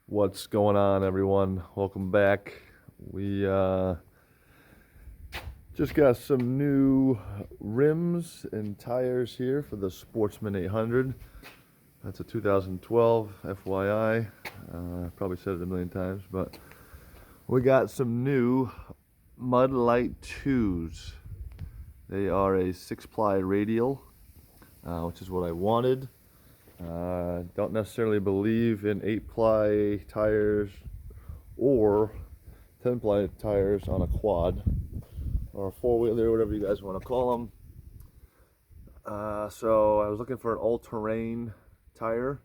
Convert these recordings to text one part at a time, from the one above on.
What's going on, everyone? Welcome back. We just got some new rims and tires here for the Sportsman 800. That's a 2012, FYI. Probably said it a million times, but we got some new Lite 2s. They are a 6-ply radial, which is what I wanted. Don't necessarily believe in 8-ply tires or 10-ply tires on a quad or a four-wheeler, whatever you guys want to call them. So I was looking for an all-terrain tire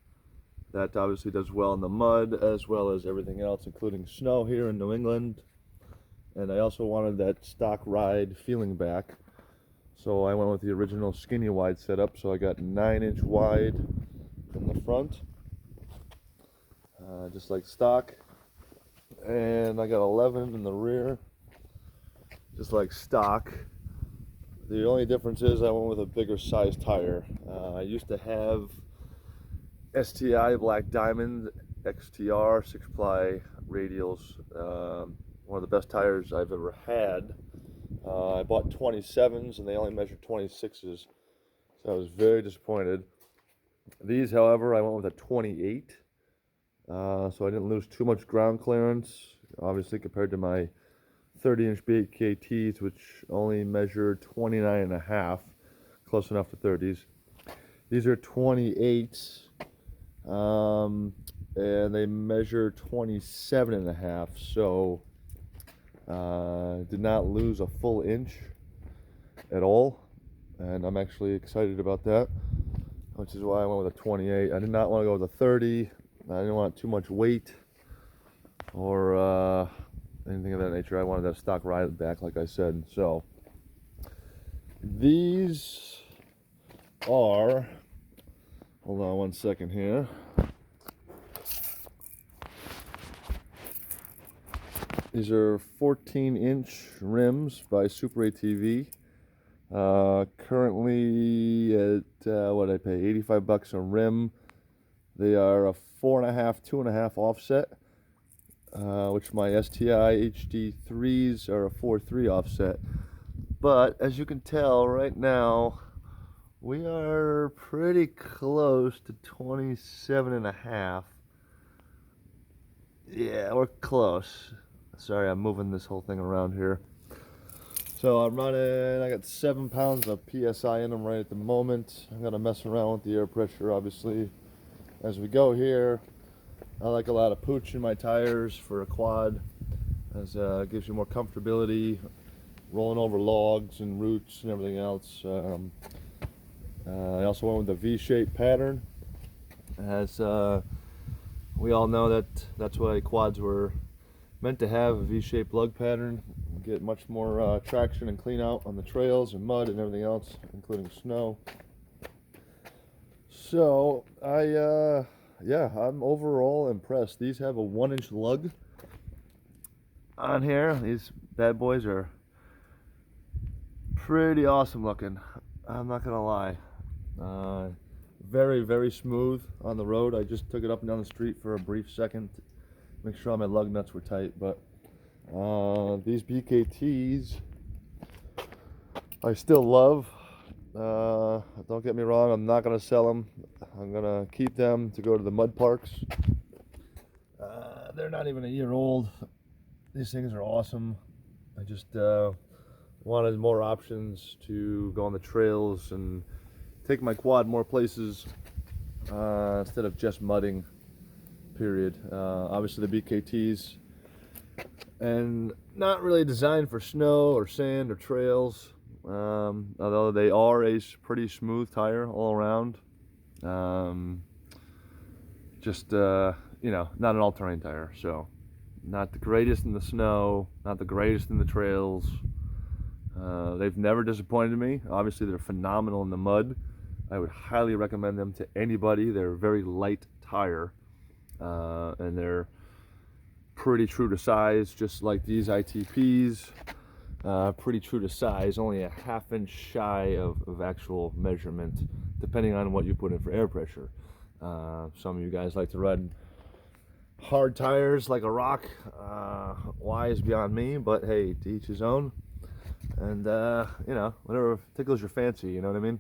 that obviously does well in the mud as well as everything else, including snow here in New England. And I also wanted that stock ride feeling back. So I went with the original skinny wide setup. So I got 9-inch wide in the front, just like stock, and I got 11 in the rear, just like stock. The only difference is I went with a bigger size tire. I used to have STI Black Diamond XTR 6-ply radials, one of the best tires I've ever had. I bought 27s and they only measured 26s, so I was very disappointed. These, however, I went with a 28, so I didn't lose too much ground clearance, obviously, compared to my 30-inch BKTs, which only measure 29.5, close enough to 30s. These are 28s, and they measure 27.5, so did not lose a full inch at all, and I'm actually excited about that, which is why I went with a 28. I did not want to go with a 30. I didn't want too much weight or anything of that nature. I wanted that stock ride back, like I said. So these are, hold on one second here. These are 14-inch rims by Super ATV. Currently at what did I pay? $85 a rim. They are a 4.5, 2.5 offset, which my STI HD3s are a 4.3 offset. But as you can tell right now, we are pretty close to 27.5. Yeah, we're close. Sorry, I'm moving this whole thing around here. So I'm running, I got 7 pounds of PSI in them right at the moment. I'm gonna mess around with the air pressure, obviously, as we go here. I like a lot of pooch in my tires for a quad, as it gives you more comfortability, rolling over logs and roots and everything else. I also went with the V-shaped pattern, as we all know that that's why quads were meant to have, a V-shaped lug pattern. Get much more traction and clean out on the trails and mud and everything else, including snow. So I'm overall impressed. These have a 1-inch lug on here. These bad boys are pretty awesome looking, I'm not gonna lie. Very, very smooth on the road. I just took it up and down the street for a brief second, make sure all my lug nuts were tight, but these BKTs I still love. Don't get me wrong, I'm not going to sell them. I'm going to keep them to go to the mud parks. They're not even a year old. These things are awesome. I just wanted more options to go on the trails and take my quad more places instead of just mudding, period. Obviously the BKTs, and not really designed for snow or sand or trails, although they are a pretty smooth tire all around. Not an all-terrain tire, so not the greatest in the snow, not the greatest in the trails. They've never disappointed me. Obviously they're phenomenal in the mud. I would highly recommend them to anybody. They're a very light tire, and they're pretty true to size, just like these ITPs. Pretty true to size, only a 1/2 inch shy of actual measurement, depending on what you put in for air pressure. Some of you guys like to ride hard tires like a rock. Why is beyond me, but hey, to each his own. And you know, whatever tickles your fancy, you know what I mean?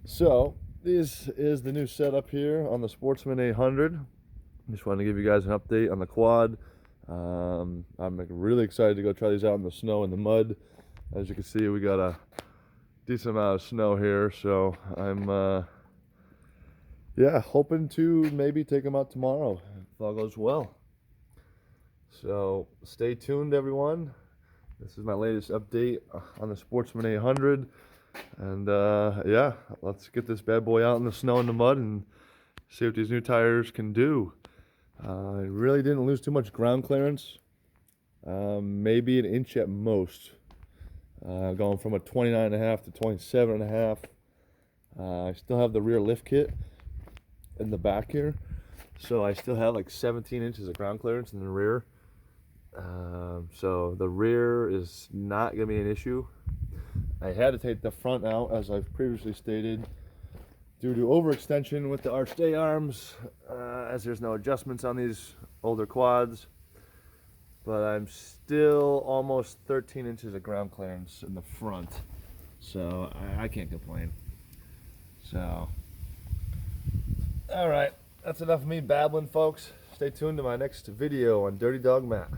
So this is the new setup here on the Sportsman 800. Just wanted to give you guys an update on the quad. I'm really excited to go try these out in the snow and the mud. As you can see, we got a decent amount of snow here, so I'm yeah, hoping to maybe take them out tomorrow if all goes well. So stay tuned, everyone. This is my latest update on the Sportsman 800, and yeah, let's get this bad boy out in the snow and the mud and see what these new tires can do. I really didn't lose too much ground clearance, maybe an inch at most, going from a 29.5 to 27.5. I still have the rear lift kit in the back here, so I still have like 17 inches of ground clearance in the rear. So the rear is not going to be an issue. I had to take the front out, as I've previously stated, due to overextension with the arched A arms, as there's no adjustments on these older quads. But I'm still almost 13 inches of ground clearance in the front, so I can't complain. So, all right, that's enough of me babbling, folks. Stay tuned to my next video on Dirty Dog Matt.